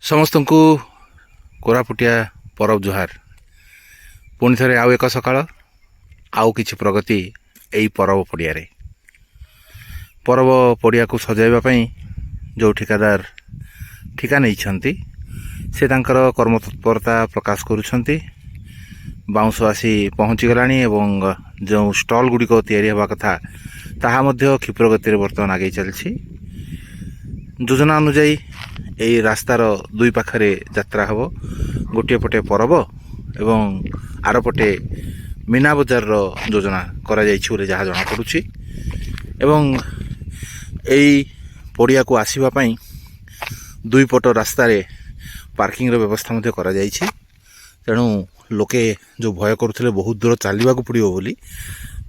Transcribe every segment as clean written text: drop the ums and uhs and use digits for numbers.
ସମସ୍ତଙ୍କୁ କୋରାପୁଟିଆ ପରବ ଜୁହାର। ପୁଣି ଥରେ ଆଉ ଏକ ସକାଳ, ଆଉ କିଛି ପ୍ରଗତି ଏହି ପରବ ପଡ଼ିଆରେ। ପରବ ପଡ଼ିଆକୁ ସଜାଇବା ପାଇଁ ଯେଉଁ ଠିକାଦାର ଠିକା ନେଇଛନ୍ତି ସେ ତାଙ୍କର କର୍ମତତ୍ପରତା ପ୍ରକାଶ କରୁଛନ୍ତି। ବାଉଁଶ ଆସି ପହଞ୍ଚିଗଲାଣି ଏବଂ ଯେଉଁ ଷ୍ଟଲ୍ ଗୁଡ଼ିକ ତିଆରି ହେବା କଥା ତାହା ମଧ୍ୟ କ୍ଷିପ୍ର ଗତିରେ ବର୍ତ୍ତମାନ ଆଗେଇ ଚାଲିଛି। ଯୋଜନା ଅନୁଯାୟୀ ଏହି ରାସ୍ତାର ଦୁଇ ପାଖରେ ଯାତ୍ରା ହେବ। ଗୋଟିଏ ପଟେ ପରବ ଏବଂ ଆର ପଟେ ମୀନା ବଜାରର ଯୋଜନା କରାଯାଇଛି ବୋଲି ଯାହା ଜଣାପଡ଼ୁଛି। ଏବଂ ଏହି ପଡ଼ିଆକୁ ଆସିବା ପାଇଁ ଦୁଇ ପଟ ରାସ୍ତାରେ ପାର୍କିଂର ବ୍ୟବସ୍ଥା ମଧ୍ୟ କରାଯାଇଛି। ତେଣୁ ଲୋକେ ଯେଉଁ ଭୟ କରୁଥିଲେ ବହୁତ ଦୂର ଚାଲିବାକୁ ପଡ଼ିବ ବୋଲି,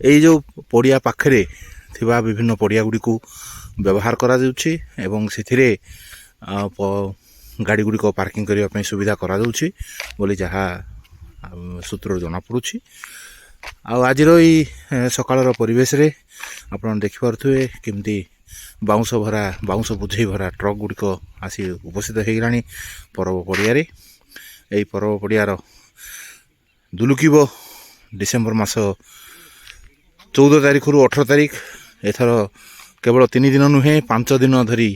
ଏଇ ଯେଉଁ ପଡ଼ିଆ ପାଖରେ ଥିବା ବିଭିନ୍ନ ପଡ଼ିଆ ଗୁଡ଼ିକୁ ବ୍ୟବହାର କରାଯାଉଛି ଏବଂ ସେଥିରେ ଗାଡ଼ି ଗୁଡ଼ିକ ପାର୍କିଂ କରିବା ପାଇଁ ସୁବିଧା କରାଯାଉଛି ବୋଲି ଯାହା ସୂତ୍ରରୁ ଜଣାପଡ଼ୁଛି। ଆଉ ଆଜିର ଏଇ ସକାଳର ପରିବେଶରେ ଆପଣ ଦେଖିପାରୁଥିବେ କେମିତି ବାଉଁଶ ବୋଝେଇ ଭରା ଟ୍ରକ୍ ଗୁଡ଼ିକ ଆସି ଉପସ୍ଥିତ ହୋଇଗଲାଣି ପରବ ପଡ଼ିଆରେ। ଏହି ପରବ ପଡ଼ିଆର ଦୁଲୁକିବ ଡିସେମ୍ବର ମାସ 14 ତାରିଖରୁ 18 ତାରିଖ। ଏଥର କେବଳ 3 ଦିନ ନୁହେଁ, 5 ଦିନ ଧରି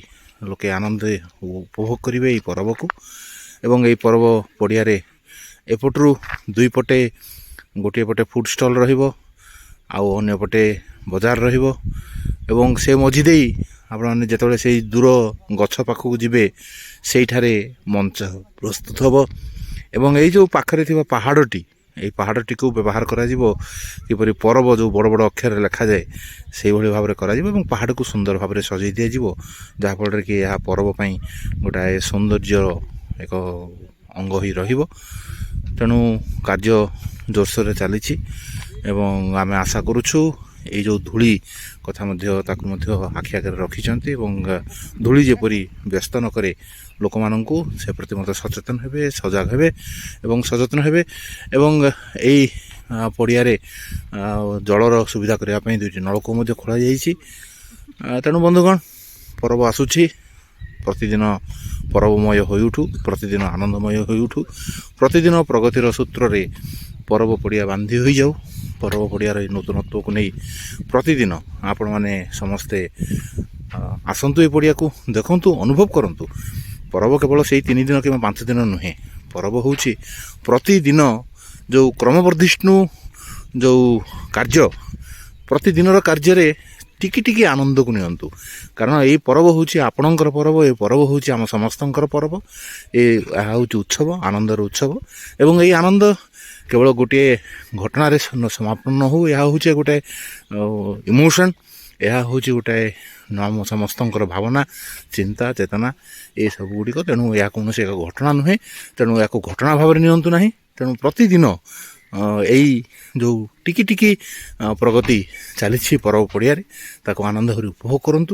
ଲୋକେ ଆନନ୍ଦ ଉପଭୋଗ କରିବେ ଏହି ପର୍ବକୁ। ଏବଂ ଏହି ପର୍ବ ପଡ଼ିଆରେ ଏପଟରୁ ଦୁଇ ପଟେ, ଗୋଟିଏ ପଟେ ଫୁଡ୍ ଷ୍ଟଲ୍ ରହିବ, ଆଉ ଅନ୍ୟ ପଟେ ବଜାର ରହିବ। ଏବଂ ସେ ମଝି ଦେଇ ଆପଣମାନେ ଯେତେବେଳେ ସେଇ ଦୂର ଗଛ ପାଖକୁ ଯିବେ ସେଇଠାରେ ମଞ୍ଚ ପ୍ରସ୍ତୁତ ହେବ। ଏବଂ ଏଇ ଯେଉଁ ପାଖରେ ଥିବା ପାହାଡ଼ଟି, ଏହି ପାହାଡ଼ଟିକୁ ବ୍ୟବହାର କରାଯିବ କିପରି ପରବ ଯେଉଁ ବଡ଼ ବଡ଼ ଅକ୍ଷରରେ ଲେଖାଯାଏ ସେଇଭଳି ଭାବରେ କରାଯିବ ଏବଂ ପାହାଡ଼କୁ ସୁନ୍ଦର ଭାବରେ ସଜେଇ ଦିଆଯିବ, ଯାହାଫଳରେ କି ଏହା ପରବ ପାଇଁ ଗୋଟାଏ ସୌନ୍ଦର୍ଯ୍ୟର ଏକ ଅଙ୍ଗ ହୋଇ ରହିବ। ତେଣୁ କାର୍ଯ୍ୟ ଜୋରସୋରରେ ଚାଲିଛି ଏବଂ ଆମେ ଆଶା କରୁଛୁ ଏଇ ଯେଉଁ ଧୂଳି କଥା ମଧ୍ୟ ତାକୁ ମଧ୍ୟ ଆଖି ଆଗରେ ରଖିଛନ୍ତି ଏବଂ ଧୂଳି ଯେପରି ବ୍ୟସ୍ତ ନ କରେ ଲୋକମାନଙ୍କୁ, ସେ ପ୍ରତି ମଧ୍ୟ ସଚେତନ ହେବେ, ସଜାଗ ହେବେ ଏବଂ ସଚେତନ ହେବେ। ଏବଂ ଏଇ ପଡ଼ିଆରେ ଜଳର ସୁବିଧା କରିବା ପାଇଁ 2ଟି ନଳକୂପ ମଧ୍ୟ ଖୋଳାଯାଇଛି। ତେଣୁ ବନ୍ଧୁଗଣ, ପରବ ଆସୁଛି, ପ୍ରତିଦିନ ପରବମୟ ହୋଇଉଠୁ, ପ୍ରତିଦିନ ଆନନ୍ଦମୟ ହୋଇଉଠୁ, ପ୍ରତିଦିନ ପ୍ରଗତିର ସୂତ୍ରରେ ପରବ ପଡ଼ିଆ ବାନ୍ଧି ହୋଇଯାଉ। ପରବ ପଡ଼ିଆର ଏହି ନୂତନତ୍ୱକୁ ନେଇ ପ୍ରତିଦିନ ଆପଣମାନେ ସମସ୍ତେ ଆସନ୍ତୁ ଏ ପଡ଼ିଆକୁ, ଦେଖନ୍ତୁ, ଅନୁଭବ କରନ୍ତୁ। ପରବ କେବଳ ସେଇ 3 ଦିନ କିମ୍ବା 5 ଦିନ ନୁହେଁ, ପରବ ହେଉଛି ପ୍ରତିଦିନ ଯେଉଁ କ୍ରମବର୍ଦ୍ଧିଷ୍ଣୁ ଯେଉଁ କାର୍ଯ୍ୟ, ପ୍ରତିଦିନର କାର୍ଯ୍ୟରେ ଟିକେ ଟିକେ ଆନନ୍ଦକୁ ନିଅନ୍ତୁ। କାରଣ ଏଇ ପରବ ହେଉଛି ଆପଣଙ୍କର ପରବ, ଏ ପରବ ହେଉଛି ଆମ ସମସ୍ତଙ୍କର ପରବ। ଏହା ହେଉଛି ଉତ୍ସବ, ଆନନ୍ଦର ଉତ୍ସବ। ଏବଂ ଏହି ଆନନ୍ଦ କେବଳ ଗୋଟିଏ ଘଟଣାରେ ସମାପନ ନ ହେଉ, ଏହା ହେଉଛି ଗୋଟାଏ ଇମୋସନ୍, ଏହା ହେଉଛି ଗୋଟାଏ ଆମ ସମସ୍ତଙ୍କର ଭାବନା, ଚିନ୍ତା, ଚେତନା, ଏସବୁ ଗୁଡ଼ିକ। ତେଣୁ ଏହା କୌଣସି ଏକ ଘଟଣା ନୁହେଁ, ତେଣୁ ଏହାକୁ ଘଟଣା ଭାବରେ ନିଅନ୍ତୁ ନାହିଁ। ତେଣୁ ପ୍ରତିଦିନ ଏଇ ଯେଉଁ ଟିକି ଟିକି ପ୍ରଗତି ଚାଲିଛି ପରବ ପଡ଼ିଆରେ, ତାକୁ ଆନନ୍ଦ କରି ଉପଭୋଗ କରନ୍ତୁ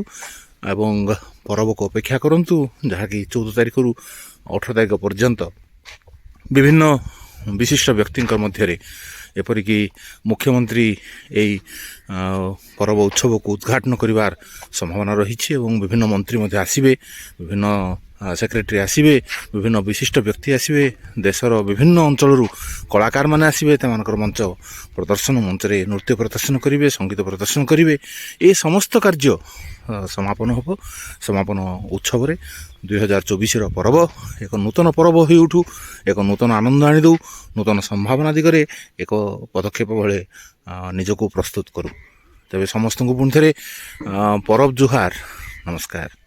ଏବଂ ପରବକୁ ଅପେକ୍ଷା କରନ୍ତୁ, ଯାହାକି 14 ତାରିଖରୁ 18 ତାରିଖ ପର୍ଯ୍ୟନ୍ତ ବିଭିନ୍ନ ବିଶିଷ୍ଟ ବ୍ୟକ୍ତିଙ୍କ ମଧ୍ୟରେ, ଏପରିକି ମୁଖ୍ୟମନ୍ତ୍ରୀ ଏହି ପରବ ଉତ୍ସବକୁ ଉଦ୍ଘାଟନ କରିବାର ସମ୍ଭାବନା ରହିଛି ଏବଂ ବିଭିନ୍ନ ମନ୍ତ୍ରୀ ମଧ୍ୟ ଆସିବେ, ବିଭିନ୍ନ ସେକ୍ରେଟାରୀ ଆସିବେ, ବିଭିନ୍ନ ବିଶିଷ୍ଟ ବ୍ୟକ୍ତି ଆସିବେ, ଦେଶର ବିଭିନ୍ନ ଅଞ୍ଚଳରୁ କଳାକାରମାନେ ଆସିବେ, ସେମାନଙ୍କର ମଞ୍ଚରେ ନୃତ୍ୟ ପ୍ରଦର୍ଶନ କରିବେ, ସଙ୍ଗୀତ ପ୍ରଦର୍ଶନ କରିବେ। ଏ ସମସ୍ତ କାର୍ଯ୍ୟ ସମାପନ ହେବ। ସମାପନ ଉତ୍ସବରେ 2024ର ପରବ ଏକ ନୂତନ ପରବ ହୋଇଉଠୁ, ଏକ ନୂତନ ଆନନ୍ଦ ଆଣିଦେଉ, ନୂତନ ସମ୍ଭାବନା ଦିଗରେ ଏକ ପଦକ୍ଷେପ ଭଳି ନିଜକୁ ପ୍ରସ୍ତୁତ କରୁ। ତେବେ ସମସ୍ତଙ୍କୁ ପୁଣି ଥରେ ପରବ ଜୁହାର, ନମସ୍କାର।